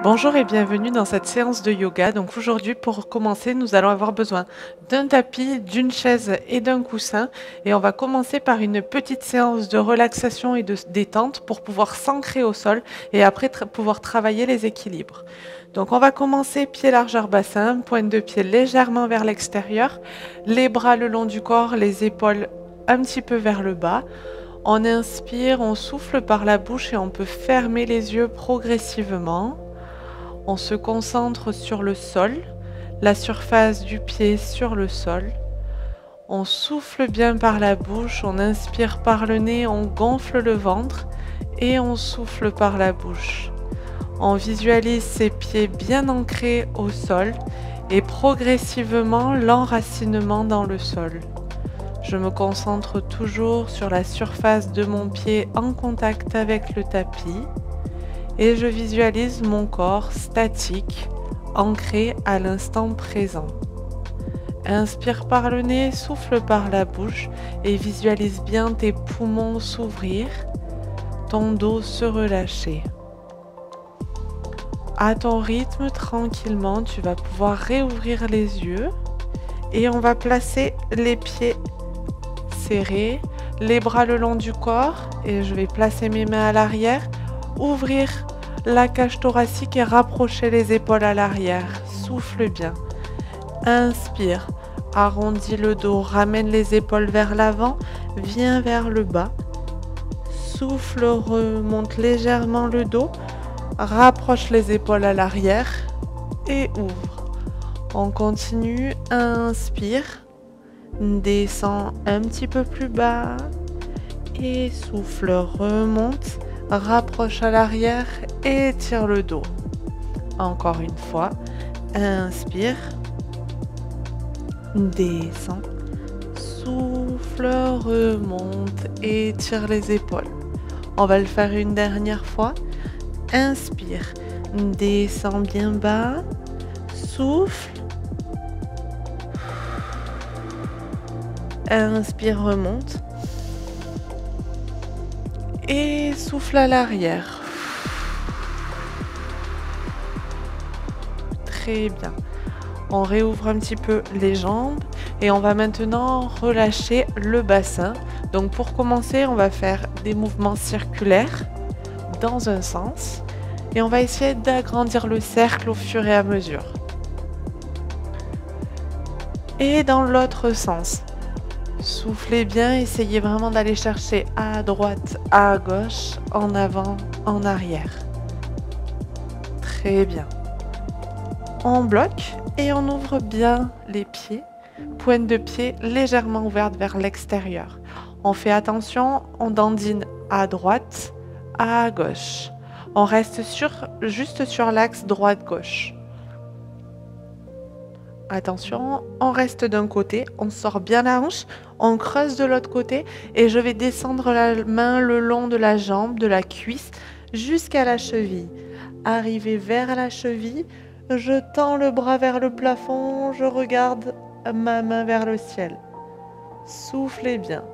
Bonjour et bienvenue dans cette séance de yoga. Donc aujourd'hui, pour commencer, nous allons avoir besoin d'un tapis, d'une chaise et d'un coussin. Et on va commencer par une petite séance de relaxation et de détente pour pouvoir s'ancrer au sol et après pouvoir travailler les équilibres. Donc on va commencer pied largeur bassin, pointe de pied légèrement vers l'extérieur, les bras le long du corps, les épaules un petit peu vers le bas. On inspire, on souffle par la bouche et on peut fermer les yeux progressivement. On se concentre sur le sol, la surface du pied sur le sol. On souffle bien par la bouche, on inspire par le nez, on gonfle le ventre et on souffle par la bouche. On visualise ses pieds bien ancrés au sol et progressivement l'enracinement dans le sol. Je me concentre toujours sur la surface de mon pied en contact avec le tapis. Et je visualise mon corps statique, ancré à l'instant présent. Inspire par le nez, souffle par la bouche et visualise bien tes poumons s'ouvrir, ton dos se relâcher. À ton rythme, tranquillement, tu vas pouvoir réouvrir les yeux et on va placer les pieds serrés, les bras le long du corps et je vais placer mes mains à l'arrière. Ouvrir la cage thoracique et rapprocher les épaules à l'arrière. Souffle bien. Inspire. Arrondis le dos. Ramène les épaules vers l'avant. Viens vers le bas. Souffle. Remonte légèrement le dos. Rapproche les épaules à l'arrière. Et ouvre. On continue. Inspire. Descends un petit peu plus bas. Et souffle. Remonte. Rapproche à l'arrière et tire le dos. Encore une fois, inspire, descend, souffle, remonte et tire les épaules. On va le faire une dernière fois. Inspire, descend bien bas, souffle, inspire, remonte. Et souffle à l'arrière. Très bien. On réouvre un petit peu les jambes et on va maintenant relâcher le bassin. Donc pour commencer, on va faire des mouvements circulaires dans un sens et on va essayer d'agrandir le cercle au fur et à mesure. Et dans l'autre sens. Soufflez bien, essayez vraiment d'aller chercher à droite, à gauche, en avant, en arrière. Très bien. On bloque et on ouvre bien les pieds. Pointe de pied légèrement ouverte vers l'extérieur. On fait attention, on dandine à droite, à gauche. On reste juste sur l'axe droite-gauche. Attention, on reste d'un côté, on sort bien la hanche, on creuse de l'autre côté et je vais descendre la main le long de la jambe, de la cuisse, jusqu'à la cheville. Arrivé vers la cheville, je tends le bras vers le plafond, je regarde ma main vers le ciel. Soufflez bien.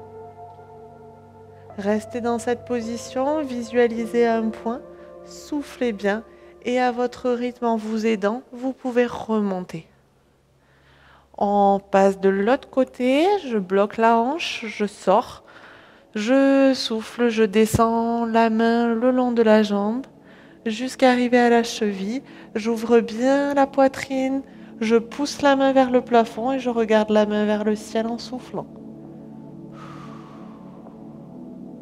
Restez dans cette position, visualisez un point, soufflez bien et à votre rythme en vous aidant, vous pouvez remonter. On passe de l'autre côté, je bloque la hanche, je sors, je souffle, je descends la main le long de la jambe jusqu'à arriver à la cheville. J'ouvre bien la poitrine, je pousse la main vers le plafond et je regarde la main vers le ciel en soufflant.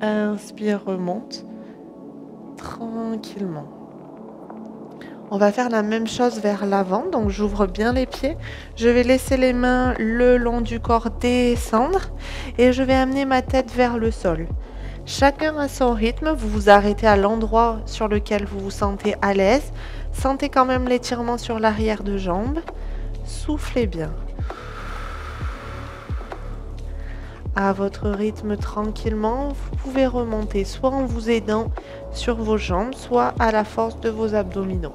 Inspire, remonte, tranquillement. On va faire la même chose vers l'avant, donc j'ouvre bien les pieds. Je vais laisser les mains le long du corps descendre et je vais amener ma tête vers le sol. Chacun à son rythme, vous vous arrêtez à l'endroit sur lequel vous vous sentez à l'aise. Sentez quand même l'étirement sur l'arrière de jambe. Soufflez bien. À votre rythme tranquillement, vous pouvez remonter soit en vous aidant sur vos jambes, soit à la force de vos abdominaux.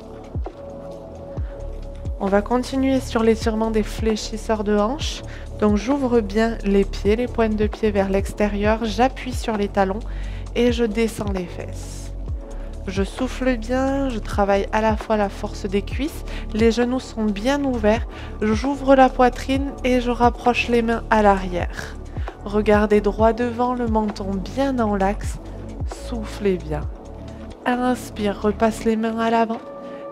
On va continuer sur l'étirement des fléchisseurs de hanches. Donc j'ouvre bien les pieds, les pointes de pied vers l'extérieur, j'appuie sur les talons et je descends les fesses. Je souffle bien, je travaille à la fois la force des cuisses, les genoux sont bien ouverts, j'ouvre la poitrine et je rapproche les mains à l'arrière. Regardez droit devant, le menton bien dans l'axe, soufflez bien. Inspire, repasse les mains à l'avant,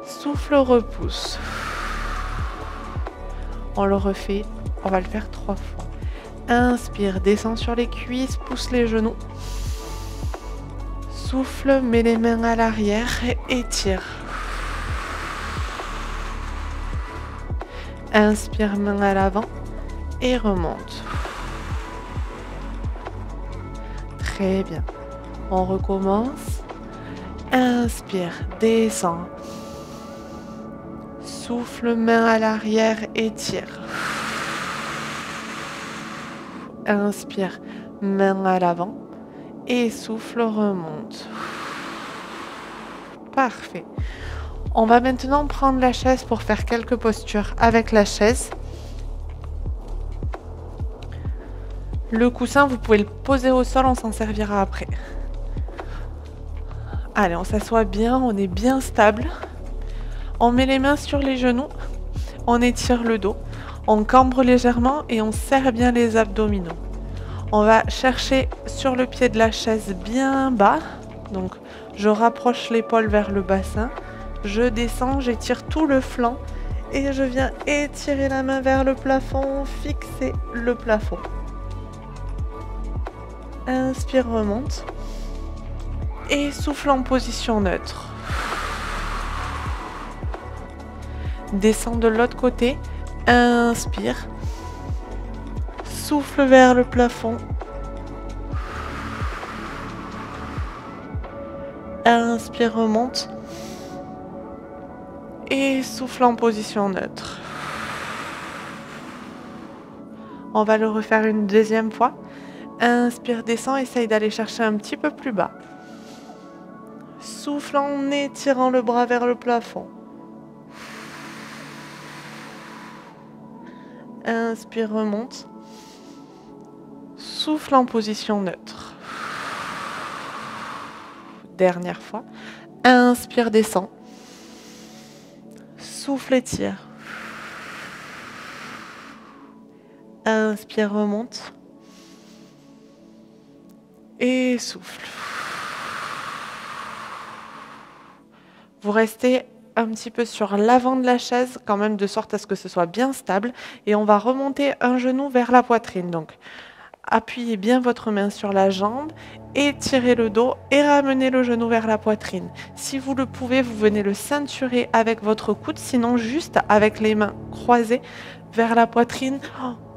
souffle, repousse. On le refait, on va le faire 3 fois. Inspire, descend sur les cuisses, pousse les genoux. Souffle, mets les mains à l'arrière et étire. Inspire, main à l'avant et remonte. Très bien. On recommence. Inspire, descend. Souffle, main à l'arrière, étire. Inspire, main à l'avant. Et souffle, remonte. Parfait. On va maintenant prendre la chaise pour faire quelques postures avec la chaise. Le coussin, vous pouvez le poser au sol, on s'en servira après. Allez, on s'assoit bien, on est bien stable. On met les mains sur les genoux, on étire le dos, on cambre légèrement et on serre bien les abdominaux. On va chercher sur le pied de la chaise bien bas. Donc, je rapproche l'épaule vers le bassin. Je descends, j'étire tout le flanc. Et je viens étirer la main vers le plafond, fixer le plafond. Inspire, remonte. Et souffle en position neutre. Descends de l'autre côté. Inspire. Souffle vers le plafond. Inspire, remonte. Et souffle en position neutre. On va le refaire une deuxième fois. Inspire, descend, essaye d'aller chercher un petit peu plus bas. Souffle en étirant le bras vers le plafond. Inspire, remonte. Souffle en position neutre. Dernière fois. Inspire, descend. Souffle, étire. Inspire, remonte. Et souffle. Vous restez un petit peu sur l'avant de la chaise, quand même de sorte à ce que ce soit bien stable. Et on va remonter un genou vers la poitrine. Donc, appuyez bien votre main sur la jambe, étirez le dos et ramenez le genou vers la poitrine. Si vous le pouvez, vous venez le ceinturer avec votre coude, sinon juste avec les mains croisées vers la poitrine,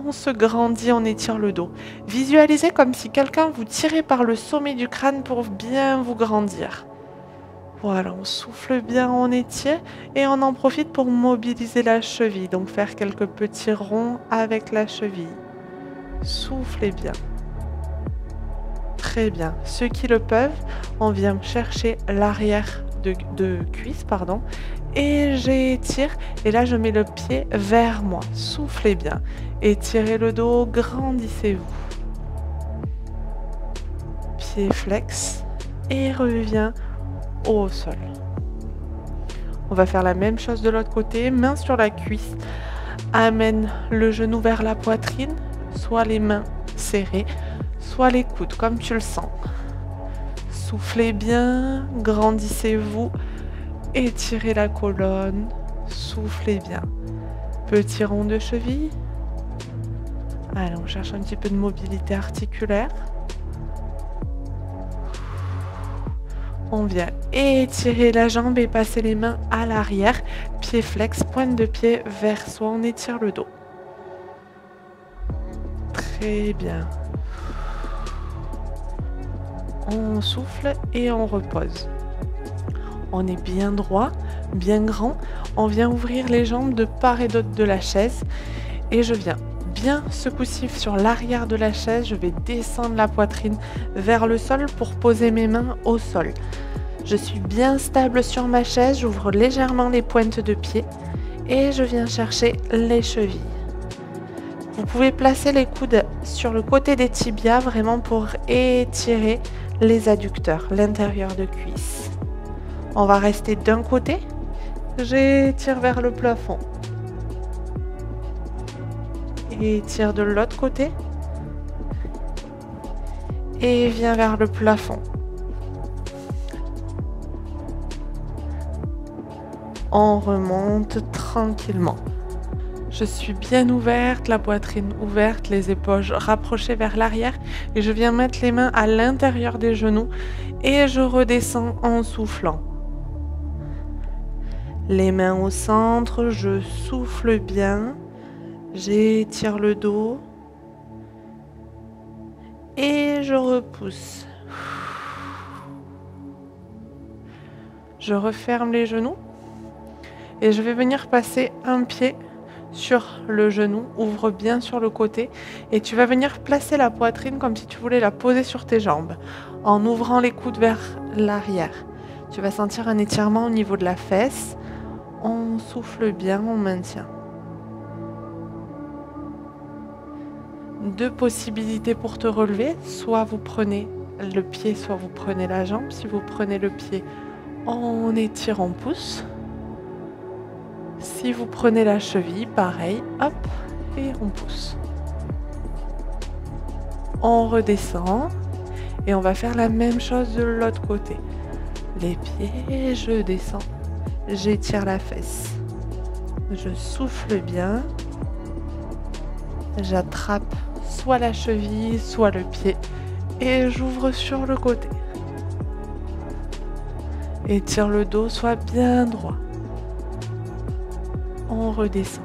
on se grandit, on étire le dos. Visualisez comme si quelqu'un vous tirait par le sommet du crâne pour bien vous grandir. Voilà, on souffle bien, on étire et on en profite pour mobiliser la cheville, donc faire quelques petits ronds avec la cheville. Soufflez bien. Très bien. Ceux qui le peuvent, on vient chercher l'arrière de cuisse, et j'étire. Et là, je mets le pied vers moi. Soufflez bien. Étirez le dos, grandissez-vous. Pied flex et revient au sol. On va faire la même chose de l'autre côté. Main sur la cuisse. Amène le genou vers la poitrine. Soit les mains serrées, soit les coudes, comme tu le sens. Soufflez bien, grandissez-vous, étirez la colonne, soufflez bien. Petit rond de cheville. Allez, on cherche un petit peu de mobilité articulaire. On vient étirer la jambe et passer les mains à l'arrière. Pied flex, pointe de pied vers soi, on étire le dos. Très bien. On souffle et on repose. On est bien droit, bien grand. On vient ouvrir les jambes de part et d'autre de la chaise. Et je viens bien ce coup-ci sur l'arrière de la chaise. Je vais descendre la poitrine vers le sol pour poser mes mains au sol. Je suis bien stable sur ma chaise. J'ouvre légèrement les pointes de pied. Et je viens chercher les chevilles. Vous pouvez placer les coudes sur le côté des tibias, vraiment pour étirer les adducteurs, l'intérieur de cuisse. On va rester d'un côté. J'étire vers le plafond. Et tire de l'autre côté. Et viens vers le plafond. On remonte tranquillement. Je suis bien ouverte, la poitrine ouverte, les épaules rapprochées vers l'arrière et je viens mettre les mains à l'intérieur des genoux et je redescends en soufflant. Les mains au centre, je souffle bien, j'étire le dos et je repousse. Je referme les genoux et je vais venir passer un pied sur le genou, ouvre bien sur le côté et tu vas venir placer la poitrine comme si tu voulais la poser sur tes jambes en ouvrant les coudes vers l'arrière. Tu vas sentir un étirement au niveau de la fesse. On souffle bien, on maintient. Deux possibilités pour te relever, soit vous prenez le pied, soit vous prenez la jambe. Si vous prenez le pied, on étire, on pousse. Si vous prenez la cheville, pareil, hop, et on pousse. On redescend et on va faire la même chose de l'autre côté. Les pieds, je descends, j'étire la fesse. Je souffle bien. J'attrape soit la cheville, soit le pied et j'ouvre sur le côté. Étire le dos, soit bien droit. On redescend.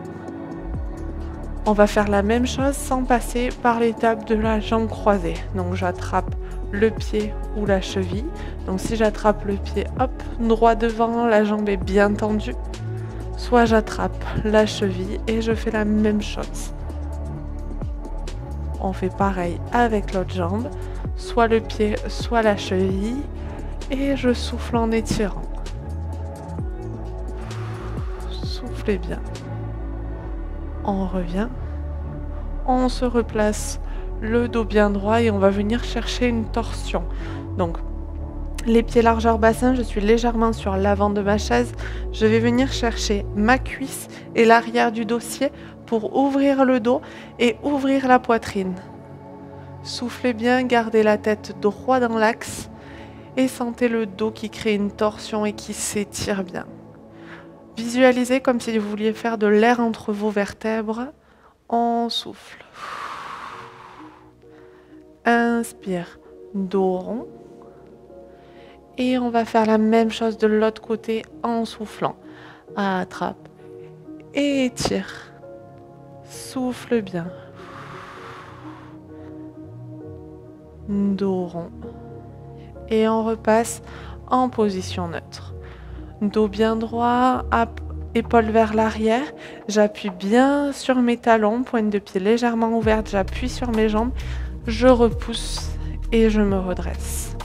On va faire la même chose sans passer par l'étape de la jambe croisée. Donc j'attrape le pied ou la cheville. Donc si j'attrape le pied, hop, droit devant, la jambe est bien tendue. Soit j'attrape la cheville et je fais la même chose. On fait pareil avec l'autre jambe, soit le pied, soit la cheville. Et je souffle en étirant. Soufflez bien. On revient. On se replace le dos bien droit et on va venir chercher une torsion. Donc, les pieds largeur bassin, je suis légèrement sur l'avant de ma chaise. Je vais venir chercher ma cuisse et l'arrière du dossier pour ouvrir le dos et ouvrir la poitrine. Soufflez bien, gardez la tête droite dans l'axe et sentez le dos qui crée une torsion et qui s'étire bien. Visualisez comme si vous vouliez faire de l'air entre vos vertèbres. On souffle. Inspire, dos rond. Et on va faire la même chose de l'autre côté en soufflant. Attrape et étire. Souffle bien. Dos rond. Et on repasse en position neutre. Dos bien droit, épaules vers l'arrière. J'appuie bien sur mes talons, pointe de pied légèrement ouverte. J'appuie sur mes jambes. Je repousse et je me redresse.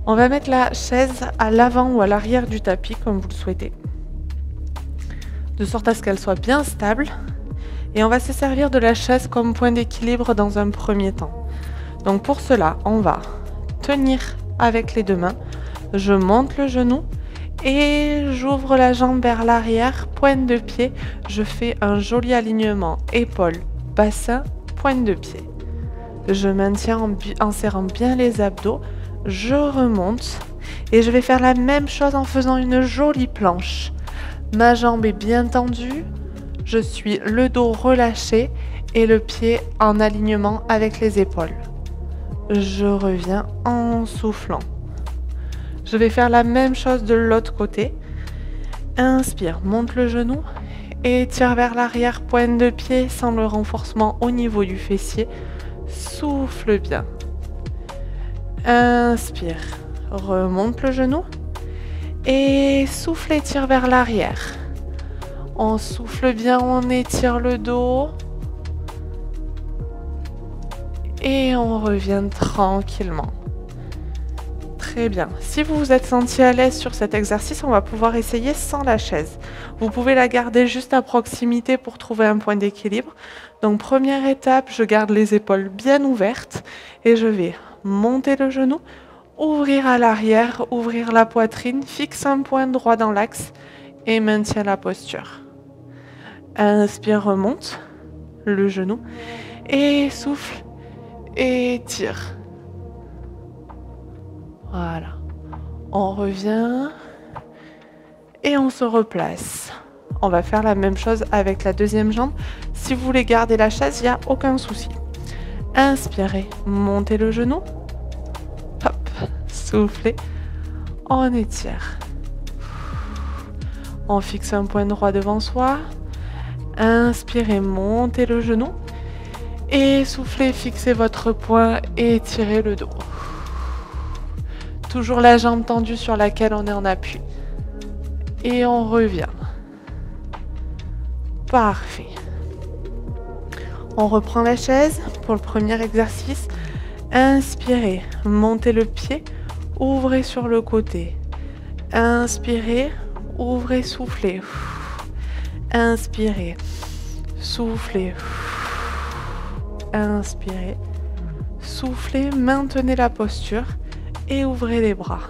On va mettre la chaise à l'avant ou à l'arrière du tapis, comme vous le souhaitez, de sorte à ce qu'elle soit bien stable. Et on va se servir de la chaise comme point d'équilibre dans un premier temps. Donc pour cela, on va tenir avec les deux mains. Je monte le genou et j'ouvre la jambe vers l'arrière, pointe de pied. Je fais un joli alignement épaule, bassin, pointe de pied. Je maintiens en serrant bien les abdos. Je remonte et je vais faire la même chose en faisant une jolie planche. Ma jambe est bien tendue, je suis le dos relâché et le pied en alignement avec les épaules. Je reviens en soufflant. Je vais faire la même chose de l'autre côté. Inspire, monte le genou et tire vers l'arrière, pointe de pied sans le renforcement au niveau du fessier. Souffle bien. Inspire, remonte le genou et souffle, étire vers l'arrière. On souffle bien, on étire le dos et on revient tranquillement. Très bien. Si vous vous êtes senti à l'aise sur cet exercice, on va pouvoir essayer sans la chaise. Vous pouvez la garder juste à proximité pour trouver un point d'équilibre. Donc première étape, je garde les épaules bien ouvertes et je vais monter le genou, Ouvrir à l'arrière, ouvrir la poitrine, fixe un point droit dans l'axe et maintiens la posture. Inspire, remonte le genou et souffle et tire. Voilà. On revient et on se replace. On va faire la même chose avec la deuxième jambe. Si vous voulez garder la chaise, il n'y a aucun souci. Inspirez, montez le genou. Hop, soufflez. On étire. On fixe un point droit devant soi. Inspirez, montez le genou. Et soufflez, fixez votre poing et étirez le dos. Toujours la jambe tendue sur laquelle on est en appui. Et on revient. Parfait. On reprend la chaise pour le premier exercice. Inspirez, montez le pied, ouvrez sur le côté. Inspirez, ouvrez, soufflez. Inspirez, soufflez. Inspirez, soufflez, maintenez la posture et ouvrez les bras.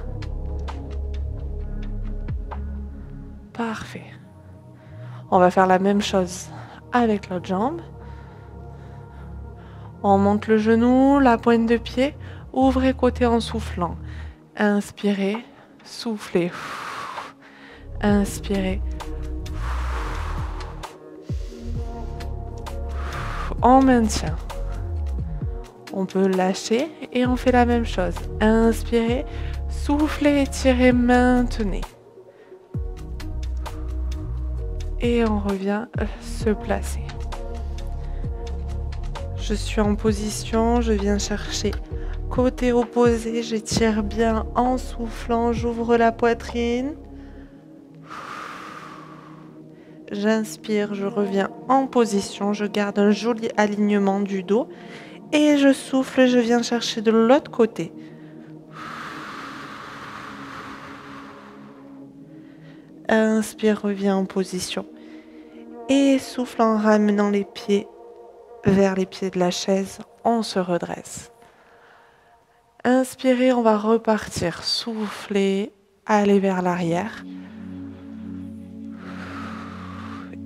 Parfait. On va faire la même chose avec l'autre jambe. On monte le genou, la pointe de pied, ouvrez côté en soufflant. Inspirez, soufflez. Inspirez. On maintient. On peut lâcher et on fait la même chose. Inspirez, soufflez, étirez, maintenez. Et on revient se placer. Je suis en position, je viens chercher côté opposé, j'étire bien en soufflant, j'ouvre la poitrine. J'inspire, je reviens en position, je garde un joli alignement du dos et je souffle, je viens chercher de l'autre côté. Inspire, reviens en position et souffle en ramenant les pieds vers les pieds de la chaise, on se redresse. Inspirez, on va repartir, souffler, aller vers l'arrière.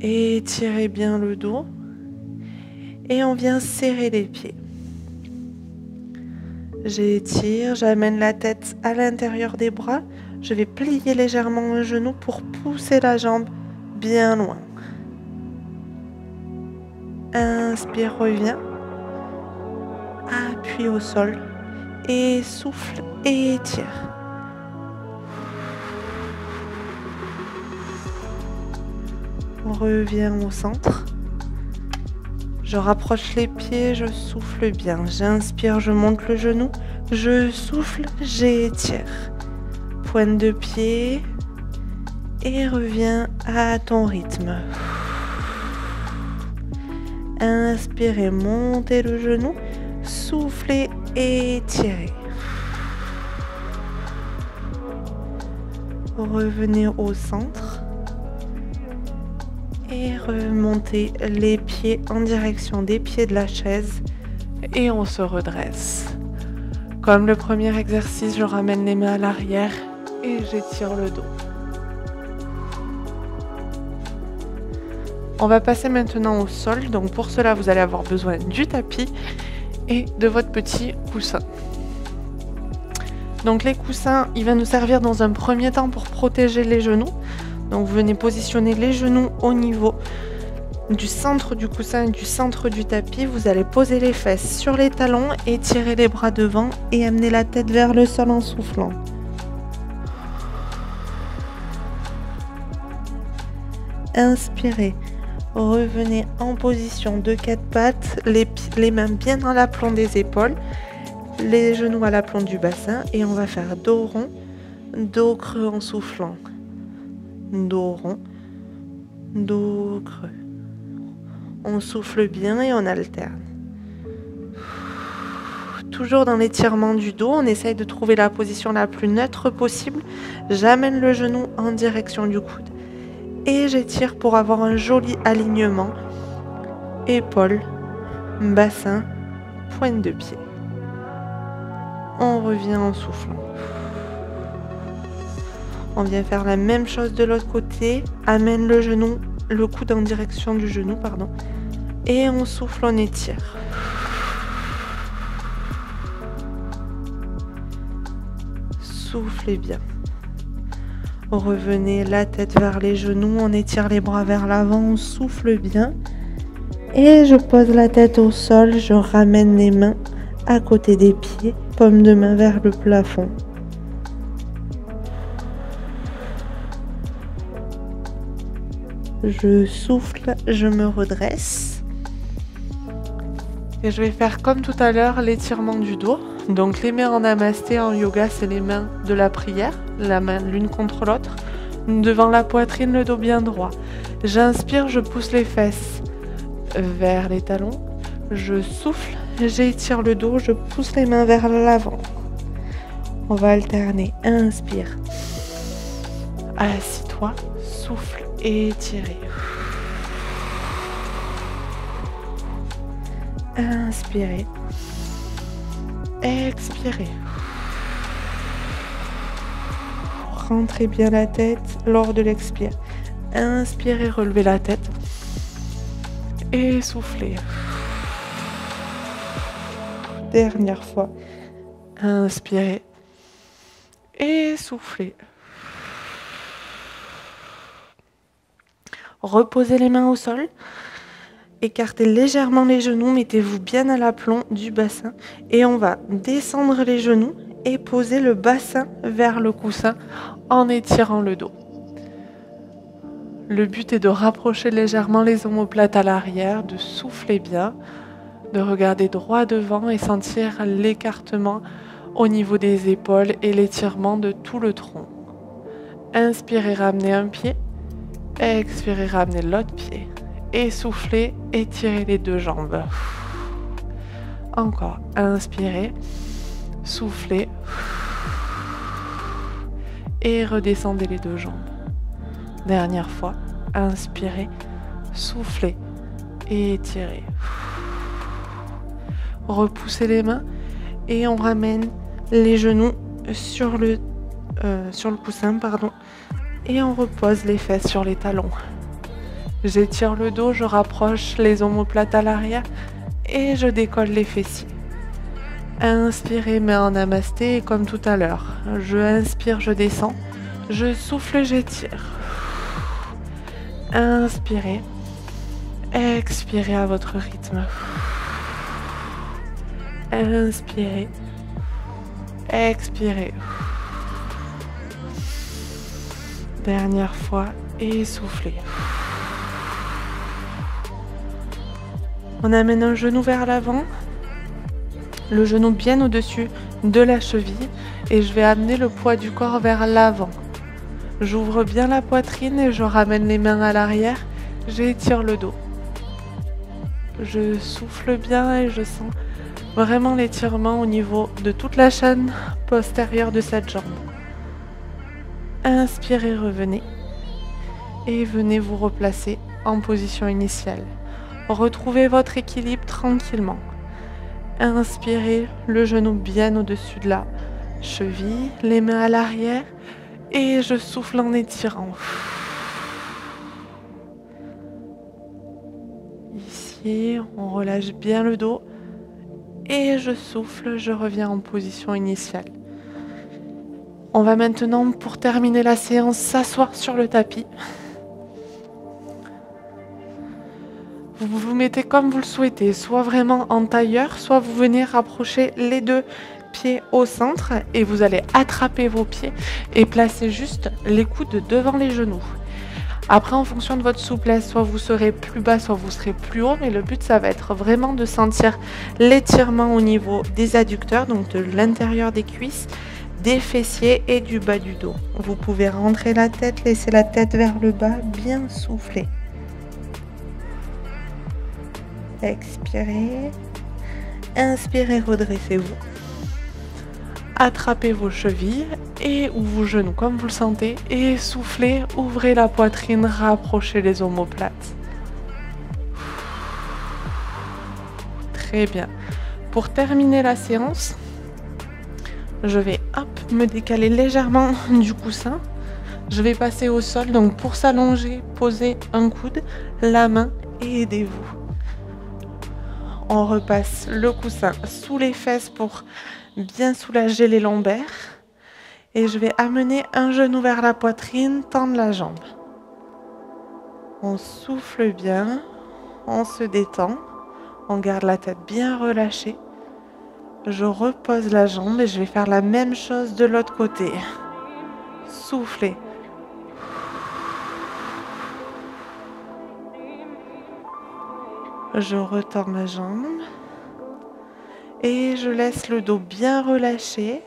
Étirez bien le dos et on vient serrer les pieds. J'étire, j'amène la tête à l'intérieur des bras. Je vais plier légèrement un genou pour pousser la jambe bien loin. Inspire, reviens. Appuie au sol. Et souffle et étire. On revient au centre. Je rapproche les pieds, je souffle bien. J'inspire, je monte le genou. Je souffle, j'étire. Pointe de pied. Et reviens à ton rythme. Inspirez, montez le genou. Soufflez, étirez. Revenez au centre. Et remontez les pieds en direction des pieds de la chaise. Et on se redresse. Comme le premier exercice, je ramène les mains à l'arrière et j'étire le dos. On va passer maintenant au sol. Donc pour cela, vous allez avoir besoin du tapis et de votre petit coussin. Donc les coussins, il va nous servir dans un premier temps pour protéger les genoux. Donc vous venez positionner les genoux au niveau du centre du coussin et du centre du tapis. Vous allez poser les fesses sur les talons et tirer les bras devant et amener la tête vers le sol en soufflant. Inspirez. Revenez en position de quatre pattes, les mains bien dans l'aplomb des épaules, les genoux à l'aplomb du bassin et on va faire dos rond, dos creux en soufflant. Dos rond, dos creux. On souffle bien et on alterne. Toujours dans l'étirement du dos, on essaye de trouver la position la plus neutre possible. J'amène le genou en direction du coude. Et j'étire pour avoir un joli alignement. Épaules, bassin, pointe de pied. On revient en soufflant. On vient faire la même chose de l'autre côté. Amène le genou, le coude en direction du genou, pardon. Et on souffle, on étire. Soufflez bien. Revenez la tête vers les genoux, on étire les bras vers l'avant, on souffle bien. Et je pose la tête au sol, je ramène les mains à côté des pieds, paume de main vers le plafond. Je souffle, je me redresse. Et je vais faire comme tout à l'heure l'étirement du dos. Donc les mains en namasté en yoga, c'est les mains de la prière, la main l'une contre l'autre, devant la poitrine, le dos bien droit. J'inspire, je pousse les fesses vers les talons. Je souffle, j'étire le dos, je pousse les mains vers l'avant. On va alterner. Inspire. Assis-toi, souffle et étirez. Inspirez. Expirez. Rentrez bien la tête lors de l'expire. Inspirez, relevez la tête. Et soufflez. Dernière fois. Inspirez. Et soufflez. Reposez les mains au sol. Écartez légèrement les genoux, mettez-vous bien à l'aplomb du bassin et on va descendre les genoux et poser le bassin vers le coussin en étirant le dos. Le but est de rapprocher légèrement les omoplates à l'arrière, de souffler bien, de regarder droit devant et sentir l'écartement au niveau des épaules et l'étirement de tout le tronc. Inspirez, ramenez un pied, expirez, ramenez l'autre pied. Et soufflez, étirez les deux jambes. Encore, inspirez, soufflez et redescendez les deux jambes. Dernière fois, inspirez, soufflez et étirez. Repoussez les mains et on ramène les genoux sur le coussin, et on repose les fesses sur les talons. J'étire le dos, je rapproche les omoplates à l'arrière et je décolle les fessiers. Inspirez, main en namasté, et comme tout à l'heure. Je inspire, je descends. Je souffle, j'étire. Inspirez. Expirez à votre rythme. Inspirez. Expirez. Dernière fois et soufflez. On amène un genou vers l'avant, le genou bien au-dessus de la cheville et je vais amener le poids du corps vers l'avant. J'ouvre bien la poitrine et je ramène les mains à l'arrière, j'étire le dos. Je souffle bien et je sens vraiment l'étirement au niveau de toute la chaîne postérieure de cette jambe. Inspirez, revenez et venez vous replacer en position initiale. Retrouvez votre équilibre tranquillement. Inspirez, le genou bien au-dessus de la cheville, les mains à l'arrière et je souffle en étirant. Ici, on relâche bien le dos et je souffle, je reviens en position initiale. On va maintenant, pour terminer la séance, s'asseoir sur le tapis. Vous vous mettez comme vous le souhaitez, soit vraiment en tailleur, soit vous venez rapprocher les deux pieds au centre et vous allez attraper vos pieds et placer juste les coudes devant les genoux. Après, en fonction de votre souplesse, soit vous serez plus bas, soit vous serez plus haut, mais le but, ça va être vraiment de sentir l'étirement au niveau des adducteurs, donc de l'intérieur des cuisses, des fessiers et du bas du dos. Vous pouvez rentrer la tête, laisser la tête vers le bas, bien souffler. Expirez. Inspirez, redressez-vous. Attrapez vos chevilles et ou vos genoux comme vous le sentez et soufflez, ouvrez la poitrine, rapprochez les omoplates. Très bien. Pour terminer la séance, Je vais me décaler légèrement du coussin. Je vais passer au sol, donc pour s'allonger, posez un coude, la main et aidez-vous. On repasse le coussin sous les fesses pour bien soulager les lombaires. Et je vais amener un genou vers la poitrine, tendre la jambe. On souffle bien, on se détend, on garde la tête bien relâchée. Je repose la jambe et je vais faire la même chose de l'autre côté. Soufflez. Je retends ma jambe et je laisse le dos bien relâché,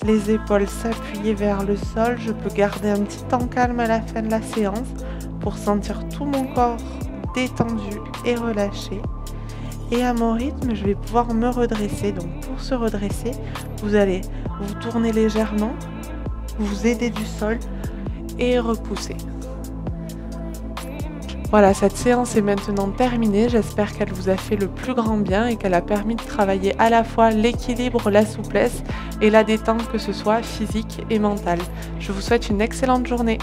les épaules s'appuyer vers le sol. Je peux garder un petit temps calme à la fin de la séance pour sentir tout mon corps détendu et relâché. Et à mon rythme, je vais pouvoir me redresser. Donc pour se redresser, vous allez vous tourner légèrement, vous aider du sol et repousser. Voilà, cette séance est maintenant terminée. J'espère qu'elle vous a fait le plus grand bien et qu'elle a permis de travailler à la fois l'équilibre, la souplesse et la détente, que ce soit physique et mentale. Je vous souhaite une excellente journée.